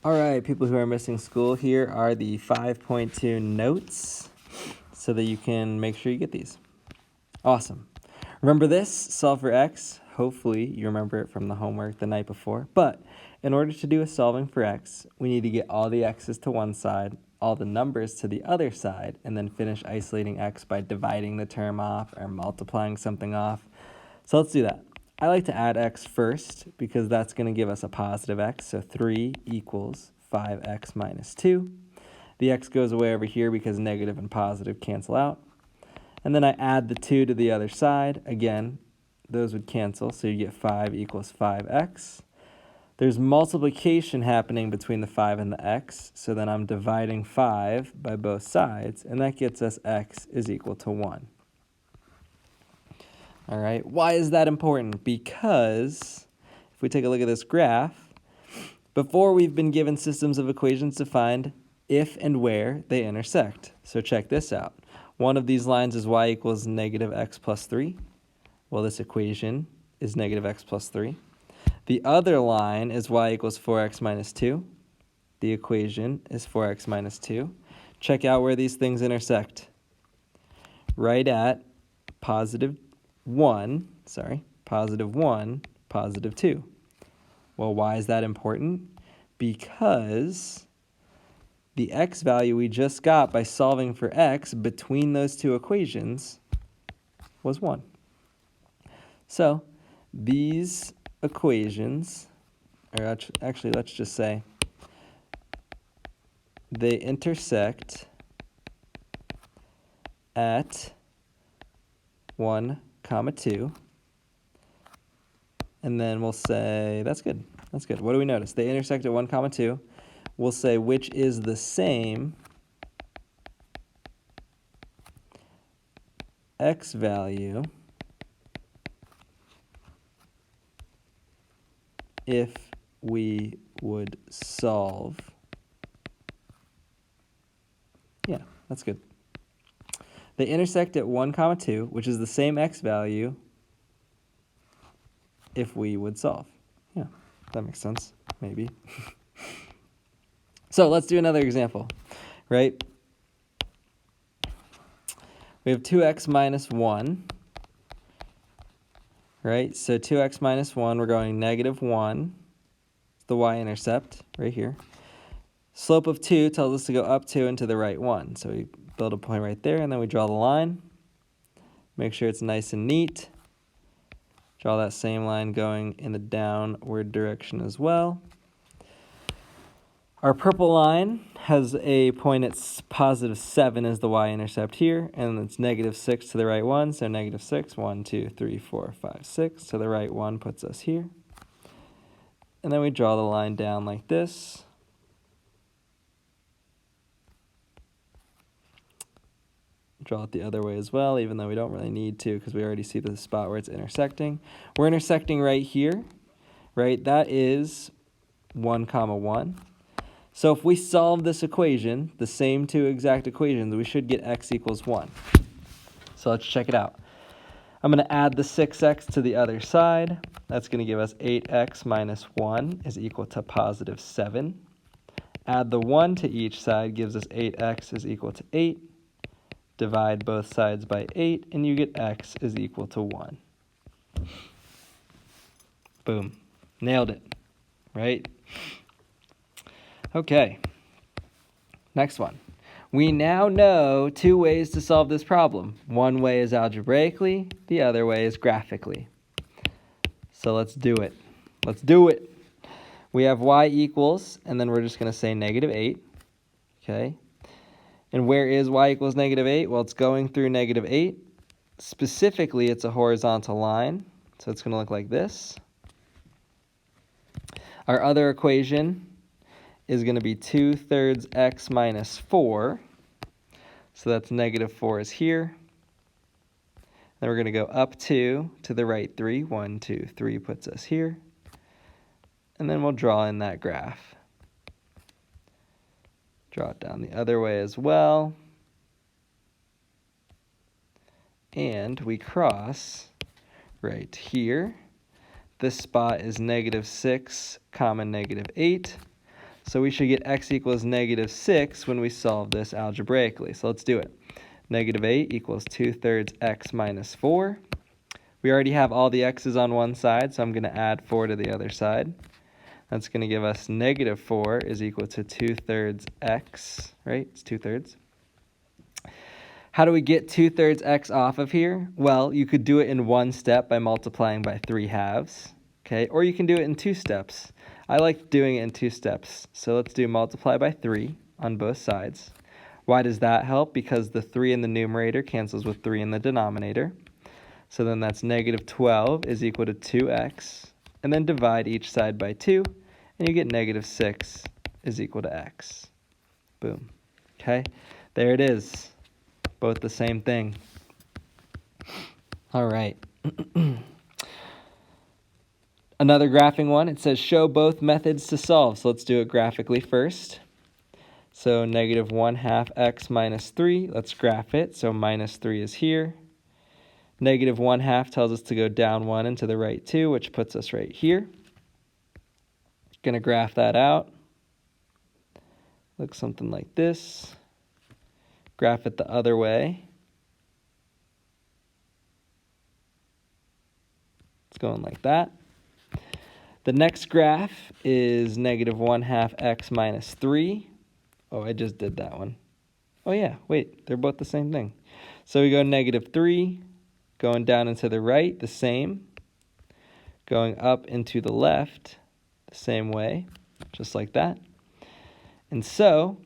All right, people who are missing school, here are the 5.2 notes so that you can make sure you get these. Awesome. Remember this, solve for x. Hopefully you remember it from the homework the night before. But in order to do a solving for x, we need to get all the x's to one side, all the numbers to the other side, and then finish isolating x by dividing the term off or multiplying something off. So let's do that. I like to add x first because that's going to give us a positive x. So 3 equals 5x minus 2. The x goes away over here because negative and positive cancel out. And then I add the 2 to the other side. Again, those would cancel, so you get 5 equals 5x. There's multiplication happening between the 5 and the x, so then I'm dividing 5 by both sides, and that gets us x is equal to 1. All right, why is that important? Because if we take a look at this graph, before we've been given systems of equations to find if and where they intersect. So check this out. One of these lines is y equals negative x plus 3. Well, this equation is negative x plus 3. The other line is y equals 4x minus 2. The equation is 4x minus 2. Check out where these things intersect. Right at positive 1, positive 2. Well, why is that important? Because the x value we just got by solving for x between those two equations was 1. So these equations, or actually let's just say they intersect at 1, 2, and then we'll say, that's good. What do we notice? They intersect at 1, 2. We'll say which is the same x value if we would solve. Yeah, that's good. They intersect at 1, 2, which is the same x value if we would solve. Yeah, that makes sense, maybe. So let's do another example, right? We have 2x minus 1, right? So 2x minus 1, we're going negative 1. It's the y-intercept right here. Slope of 2 tells us to go up 2 and to the right 1. So we build a point right there, and then we draw the line. Make sure it's nice and neat. Draw that same line going in the downward direction as well. Our purple line has a point at positive 7 as the y-intercept here, and it's negative 6 to the right 1, so negative 6, 1, 2, 3, 4, 5, 6 to the right 1 puts us here. And then we draw the line down like this. Draw it the other way as well, even though we don't really need to because we already see the spot where it's intersecting. We're intersecting right here, right? That is 1, 1. So if we solve this equation, the same two exact equations, we should get x equals 1. So let's check it out. I'm going to add the 6x to the other side. That's going to give us 8x minus 1 is equal to positive 7. Add the 1 to each side gives us 8x is equal to 8. Divide both sides by 8, and you get x is equal to 1. Boom. Nailed it, right? Okay, next one. We now know two ways to solve this problem. One way is algebraically, the other way is graphically. So let's do it. We have y equals, and then we're just going to say negative 8. Okay. And where is y equals negative 8? Well, it's going through negative 8. Specifically, it's a horizontal line, so it's going to look like this. Our other equation is going to be 2/3 x minus 4. So that's negative 4 is here. Then we're going to go up 2 to the right 3. 1, 2, 3 puts us here. And then we'll draw in that graph. Draw it down the other way as well. And we cross right here. This spot is negative 6, comma negative 8. So we should get x equals -6 when we solve this algebraically. So let's do it. -8 equals 2/3 x minus 4. We already have all the x's on one side, so I'm going to add 4 to the other side. That's going to give us -4 is equal to 2/3 x, right? It's 2/3. How do we get 2/3 x off of here? Well, you could do it in one step by multiplying by 3/2, okay? Or you can do it in two steps. I like doing it in two steps. So let's do multiply by 3 on both sides. Why does that help? Because the 3 in the numerator cancels with 3 in the denominator. So then that's -12 is equal to 2x. And then divide each side by 2, and you get -6 is equal to x. Boom. Okay, there it is. Both the same thing. All right. Another graphing one. It says show both methods to solve. So let's do it graphically first. So -1/2 x minus 3. Let's graph it. So -3 is here. -1/2 tells us to go down 1 and to the right 2, which puts us right here. Going to graph that out. Looks something like this. Graph it the other way. It's going like that. The next graph is -1/2 x minus 3. Oh, I just did that one. Oh yeah, wait, they're both the same thing. So we go -3, going down into the right, the same. Going up into the left, the same way, just like that. And so,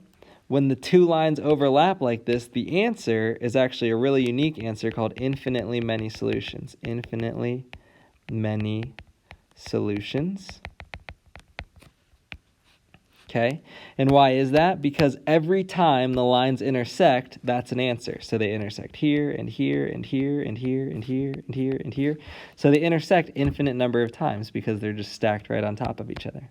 when the two lines overlap like this, the answer is actually a really unique answer called infinitely many solutions. Infinitely many solutions. Okay, and why is that? Because every time the lines intersect, that's an answer. So they intersect here and here and here and here and here and here and here. So they intersect infinite number of times because they're just stacked right on top of each other.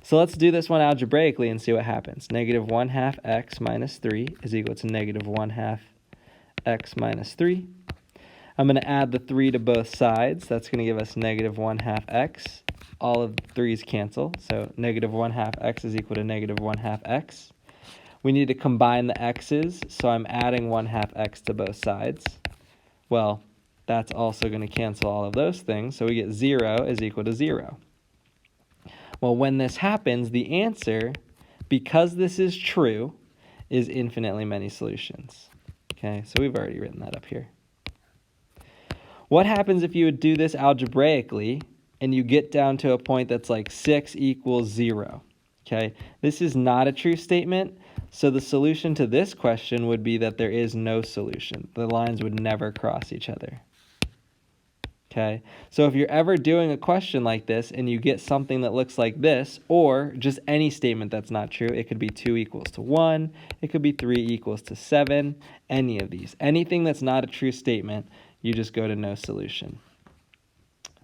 So let's do this one algebraically and see what happens. -1/2 x minus 3 is equal to -1/2 x minus 3. I'm going to add the 3 to both sides. That's going to give us -1/2 x. All of the 3's cancel, so -1/2 x is equal to -1/2 x. We need to combine the x's, so I'm adding 1/2 x to both sides. Well, that's also going to cancel all of those things, so we get 0 is equal to 0. Well, when this happens, the answer, because this is true, is infinitely many solutions. Okay, so we've already written that up here. What happens if you would do this algebraically and you get down to a point that's like 6 equals 0? Okay, this is not a true statement, so the solution to this question would be that there is no solution. The lines would never cross each other. Okay, so if you're ever doing a question like this and you get something that looks like this, or just any statement that's not true, it could be 2 equals to 1, it could be 3 equals to 7, any of these. Anything that's not a true statement, you just go to no solution.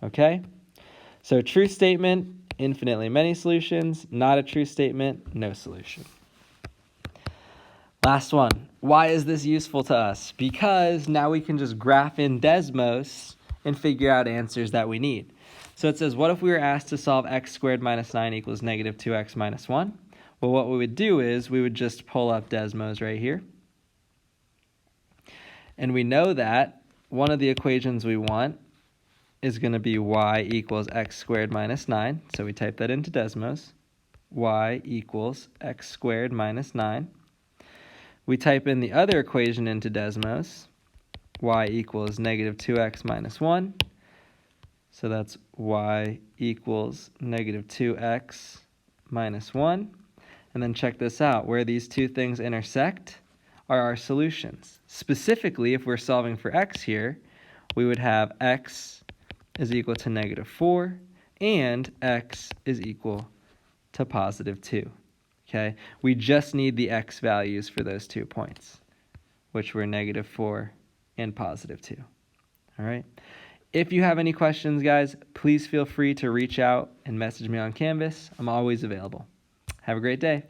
Okay, so true statement, infinitely many solutions. Not a true statement, no solution. Last one. Why is this useful to us? Because now we can just graph in Desmos and figure out answers that we need. So it says, what if we were asked to solve x squared minus 9 equals -2x minus 1? Well, what we would do is we would just pull up Desmos right here. And we know that one of the equations we want is going to be y equals x squared minus 9. So we type that into Desmos. Y equals x squared minus 9. We type in the other equation into Desmos. Y equals -2x minus 1. So that's y equals -2x minus 1. And then check this out. Where these two things intersect are our solutions. Specifically, if we're solving for x here, we would have x is equal to -4 and x is equal to +2. Okay? We just need the x values for those 2 points, which were -4 and +2. All right? If you have any questions, guys, please feel free to reach out and message me on Canvas. I'm always available. Have a great day.